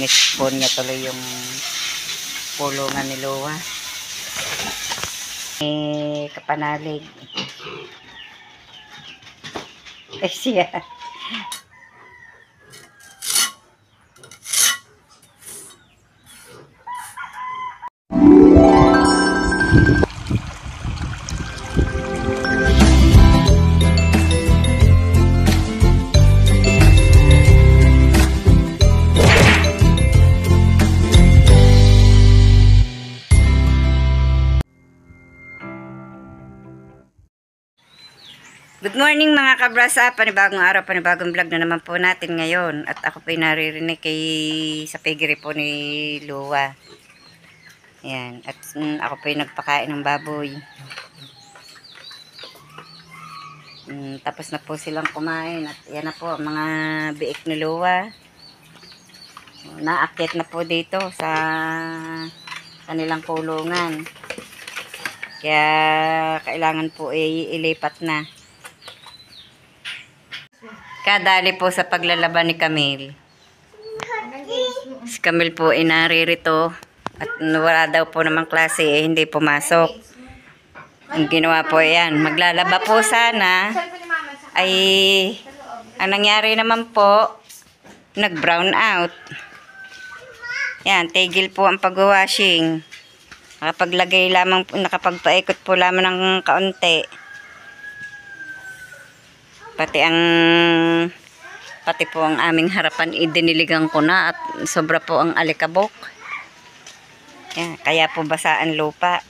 Nispon niya tuloy yung pulungan ni Luwa. Kapanalig. Siya. Good morning mga kabrasa, panibagong araw, panibagong vlog na naman po natin ngayon. At ako po'y naririnig sa piggery po ni Luwa. Ayan, at ako po'y nagpakain ng baboy. Tapos na po silang kumain at yan na po ang mga biik ni Luwa. Naakyat na po dito sa kanilang kulungan. Kaya kailangan po ilipat na. Kadali po sa paglalaban ni Camille. Si Camille po ay naririto at wala daw po namang klase hindi pumasok. Ang ginawa po yan, maglalaba po sana ay ang nangyari naman po, nag-brown out. Yan, tigil po ang pag-washing. Nakapaglagay lamang, nakapagpaikot po lamang ng kaunti. Pati po ang aming harapan idiniligan ko na at sobra po ang alikabok. Yan, kaya po basaan lupa.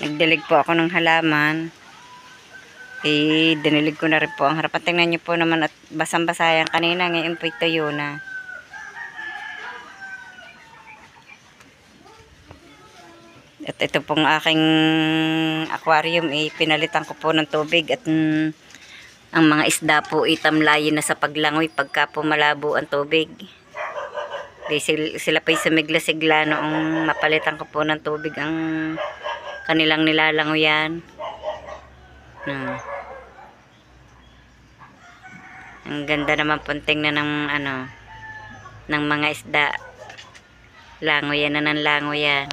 Nagdilig po ako ng halaman. Dinilig ko na rin po ang harapan. Tingnan niyo po naman at basang-basa yan kanina. Ngayon po tuyo na. At ito pong aking aquarium pinalitan ko po ng tubig at ang mga isda po itamlayin na sa paglangoy pagka po malabo ang tubig. Sila po'y sumigla-sigla noong mapalitan ko po ng tubig ang kanilang nilalangoyan. Ang ganda naman po tingnan ng ng mga isda. Langoyan na ng langoyan.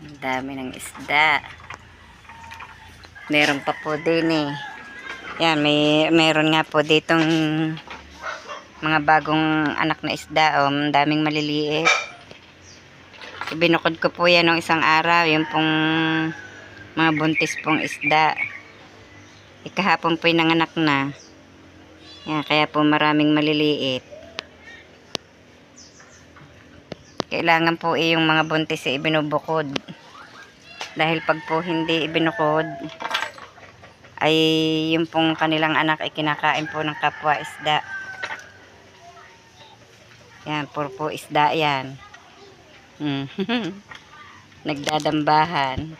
Ang dami ng isda. Meron pa po din Yan, meron nga po ditong mga bagong anak na isda. Ang daming maliliit. Binukod ko po yan ng isang araw. Yung pong mga buntis pong isda. Kahapon po yung nanganak na. Yan, kaya po maraming maliliit. Kailangan po yung mga buntis ibinubukod. Dahil pag po hindi ibinukod, ay yung pong kanilang anak ay kinakain po ng kapwa isda. Yan, puro po isda yan. Nagdadambahan.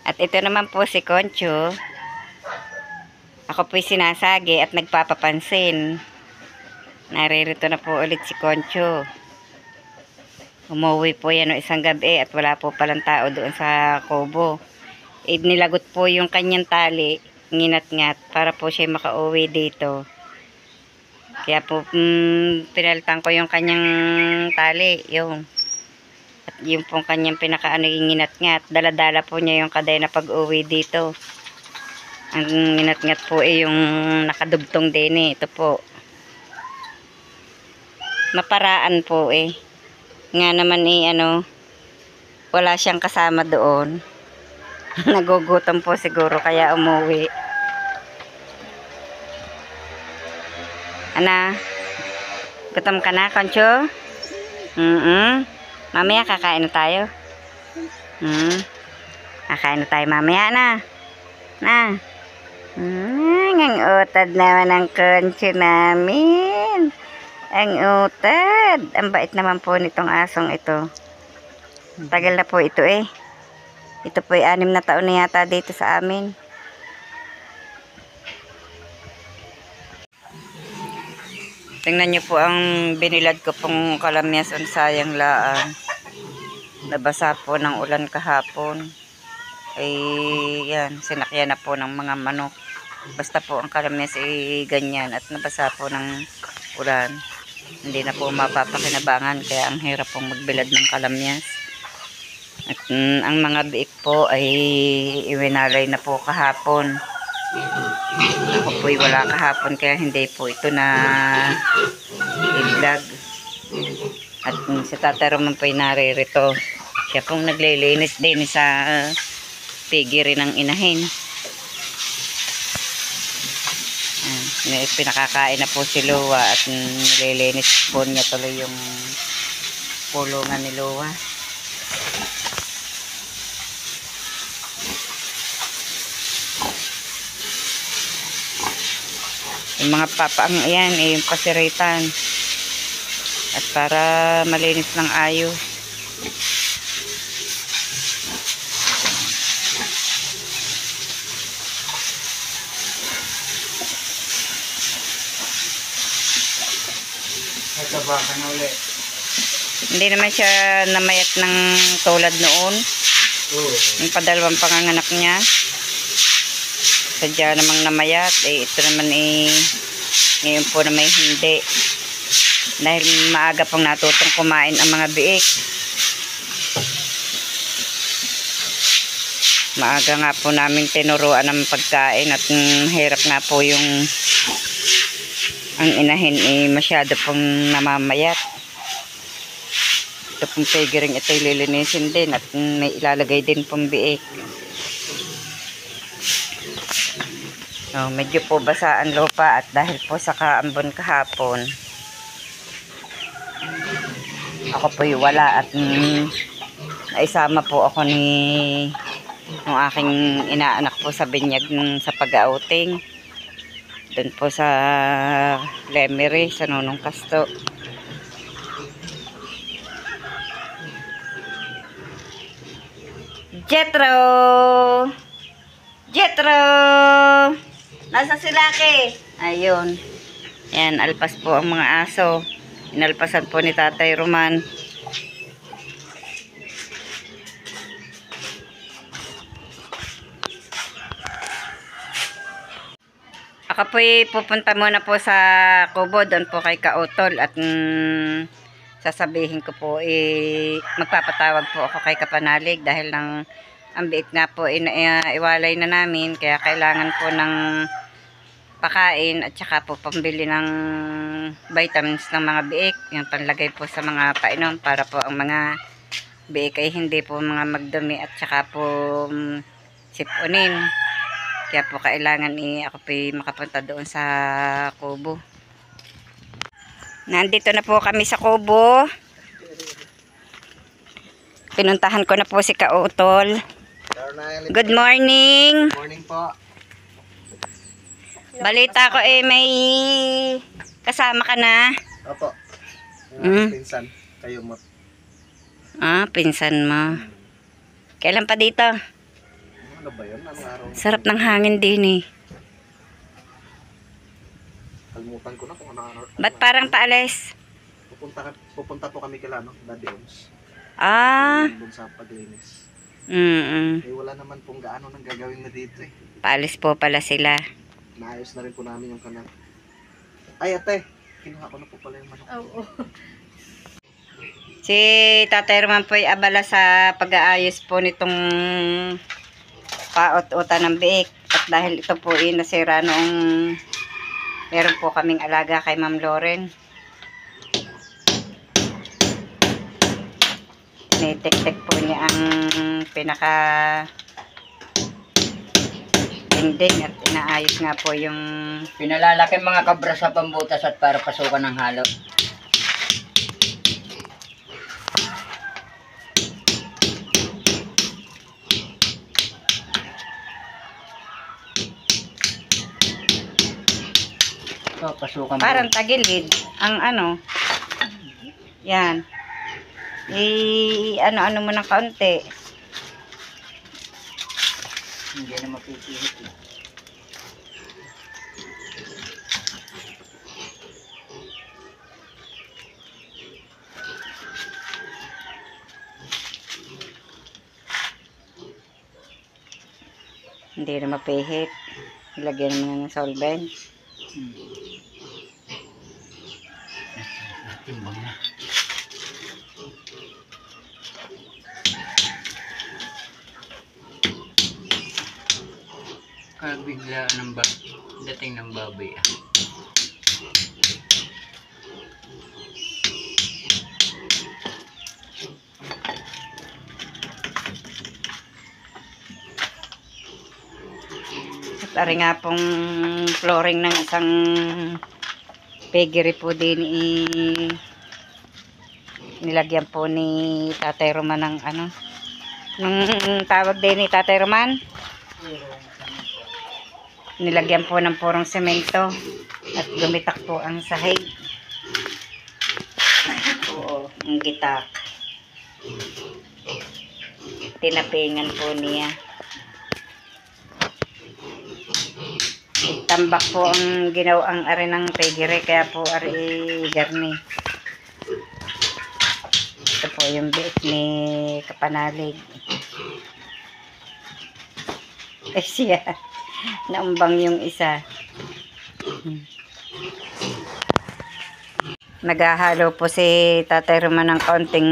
At ito naman po si Concho. Ako po'y sinasagi at nagpapapansin. Naririto na po ulit si Concho. Umuwi po yan o isang gabi at wala po palang tao doon sa kubo. Nilagot po yung kanyang tali, nginat-ngat, para po siya makauwi dito. Kaya po pinalitan ko yung kanyang tali, at yung pong kanyang nginat-ngat. Dala-dala po niya yung kadena pag-uwi dito. Ang nginat-ngat po yung nakadugtong din ito po. Maparaan po nga naman wala siyang kasama doon. Nagugutom po siguro kaya umuwi. Ana, gutom ka na, Concho? Mamaya kakain na tayo. Kakain na tayo mamaya na. Ang utad naman ng Concho namin. Ang utad. Ang bait naman po nitong asong ito. Tagal na po ito Ito po 6 na taon na yata dito sa amin. Tingnan niyo po ang binilad ko pong kalamyason, sayang laan. Nabasa po ng ulan kahapon. ay yan, sinakyan na po ng mga manok. Basta po ang kalamyas ay ganyan at nabasa po ng ulan. Hindi na po mapapakinabangan kaya ang hirap pong magbilad ng kalamyas. At ang mga biik po ay iwinalay na po kahapon. Ako po'y wala kahapon kaya hindi po ito na i-vlog. At si Tata Roman po'y naririto. Siya pong naglilinis din sa pigiri ng inahin. Pinakakain na po si Lua at nililinis po niya tuloy yung pulungan ni Lua. Yung mga papaang yan yung pasiritan at para malinis ng ayos. Nagkabaka na ulit. Hindi naman siya namayat ng tulad noon. Yung padalawang panganganak niya. Sadya namang namayat. Ito naman ngayon po na may hindi. Dahil maaga pang natutong kumain ang mga biik. Maaga nga po namin tinuruan ng pagkain at hirap nga po yung ang inahin masyado pong namamayat. Ito pong pigiring ito ililinisin din at may ilalagay din pong biik. Medyo po basa ang lupa at dahil po sa kaambon kahapon ako po'y wala at naisama po ako ng aking inaanak po sa binyag sa pag-outing doon po sa Lemery sa Nonong Kasto. Jetro! Jetro! Nasa si Lucky? Ayun. Yan, alpas po ang mga aso. Inalpasan po ni Tatay Roman. Ako po'y pupunta muna po sa kubo. Doon po kay Kautol. At sasabihin ko po, magpapatawag po ako kay Kapanalig. Dahil ang biik nga po, iwalay na namin. Kaya kailangan po ng pakain at saka po pambili ng vitamins ng mga biik. Yung panlagay po sa mga painom para po ang mga biik ay hindi po mga magdumi at saka po sipunin. Kaya po kailangan ako po makapunta doon sa kubo. Nandito na po kami sa kubo. Pinuntahan ko na po si Kautol. Good morning. Good morning po. Balita ko may kasama ka na. Opo. Pinsan. Kayo mo. Pinsan mo. Kailan pa dito? Ano ba yun? Anong araw? Sarap ng hangin din Kalimutan ko na kung ano. Ba't parang paalis? Pupunta po kami kila, no? Daddy Oms. Doon sa paglinis. Wala naman pong gaano nang gagawin na dito eh. Paalis po pala sila. Naayos na rin po namin yung kanal. Ay ate, kinuha ko na po pala yung manok. Oo. Si Tatay Roman po ay abala sa pag-aayos po nitong paot-uta ng biik. At dahil ito po nasira noong meron po kaming alaga kay Ma'am Loren. Tinitik-tik po niya ang pinaka dingding at inaayos nga po yung Pinalalaki mga kabra sa pambutas at para pasukan ng halo. So, pasukan parang tagilid ang yan ano mo ng kaunti. Hindi na mapipihit eh. Hindi na mapihit. Ilagyan mo na ng solvent. Timbang na. Kabiglaan ng dating ng baboy ah. At ari nga pong flooring ng isang piggery po din nilagyan po ni Tatay Roman ng ano. Nung tawag din ni Tatay Roman, nilagyan po ng purong semento at gumitak po ang sahig. Oo, ang gitak. Tinapingan po niya. Tambak po ang ginawang ari ng piggery, kaya po ari garni. Ito po yung biik ni Kapanalig. Siya, naumbang yung isa. Naghahalo po si Tatay Roman ng kaunting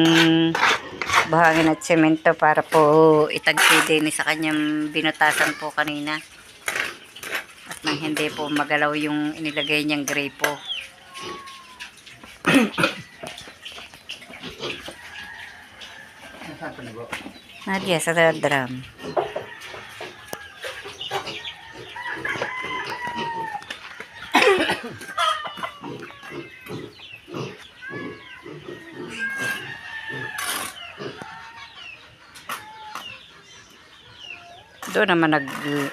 buhangin at semento para po itagpili ni sa kanyang binutasan po kanina. At nang hindi po magalaw yung inilagay niyang grapo. Nadia sa drum. Doon naman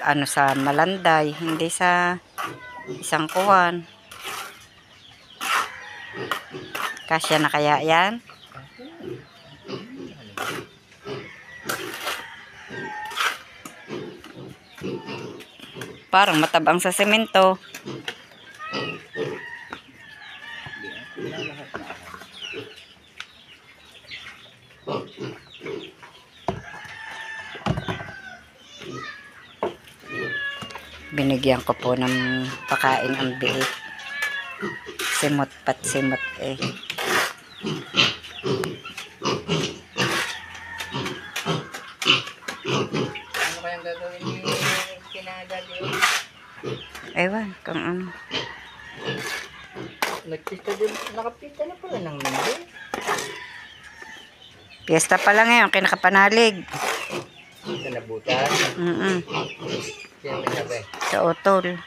ano sa Malanday, hindi sa isang kuwan. Kasya na kaya yan? Parang matabang sa semento. Binigyan ko po ng pakain ang biik. Simot pat simot eh. Ano kayang gagawin ni kinadali? Ewan kung ano. Nakapita na pala ng mindi. Piyesta pa lang ngayon, kinakapanalig. Sa nabutan. Siyempre sabi. Sa utol.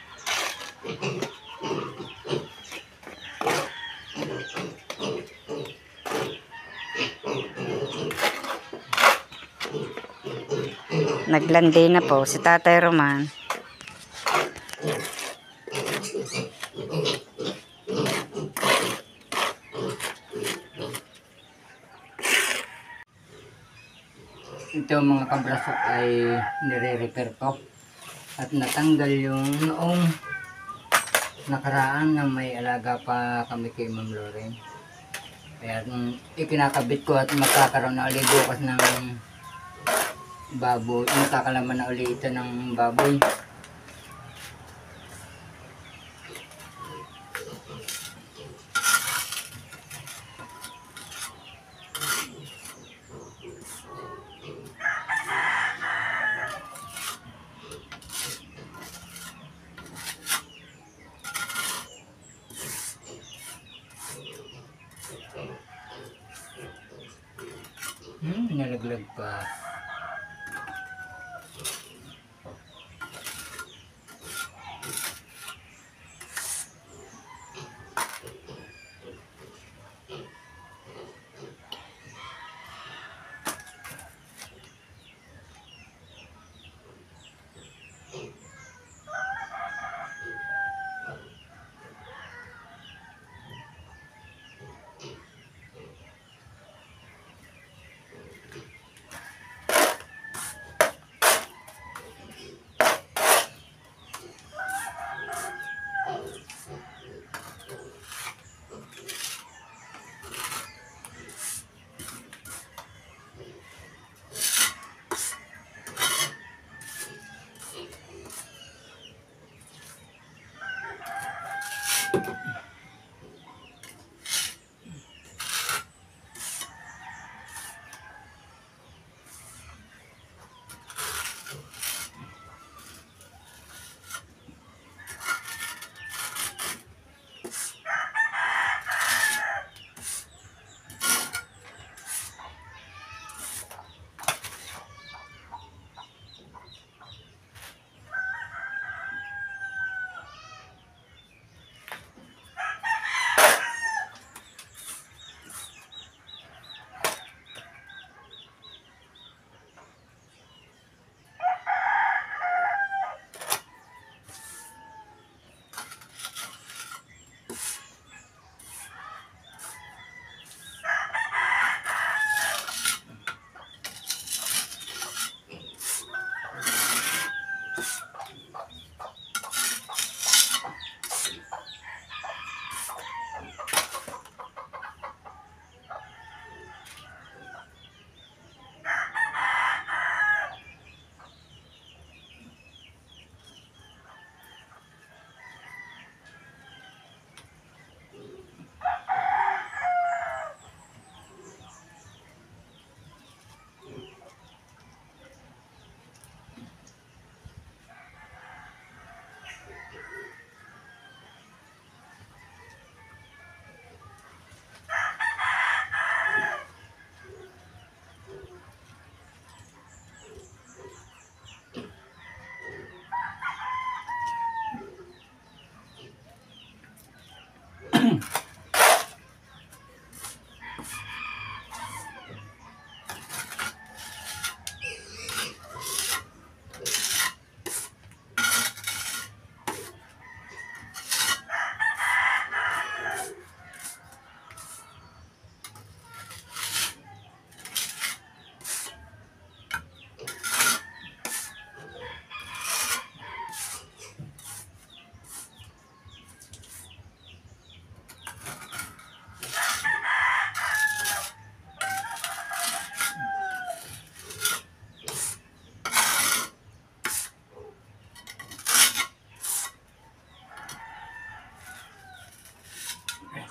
Naglandi na po si Tatay Roman. Ito mga kabrasok ay nire-repair ko. At natanggal yung noong nakaraan na may alaga pa kami kay Ma'am Loren. Kaya ikinakabit ko at magkakaroon na ulit bukas ng baboy. Magkakalaman na ulit ito ng baboy. Nalaglag pa.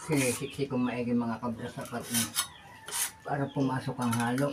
Sinisiksi ko maigi mga kabra sapat na para pumasok ang halo.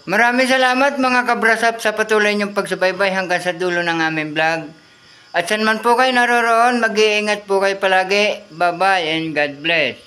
Maraming salamat mga kabrasap sa patuloy niyong pagsubaybay hanggang sa dulo ng aming vlog. At saan man po kayo naroroon, mag-iingat po kayo palagi. Bye-bye and God bless.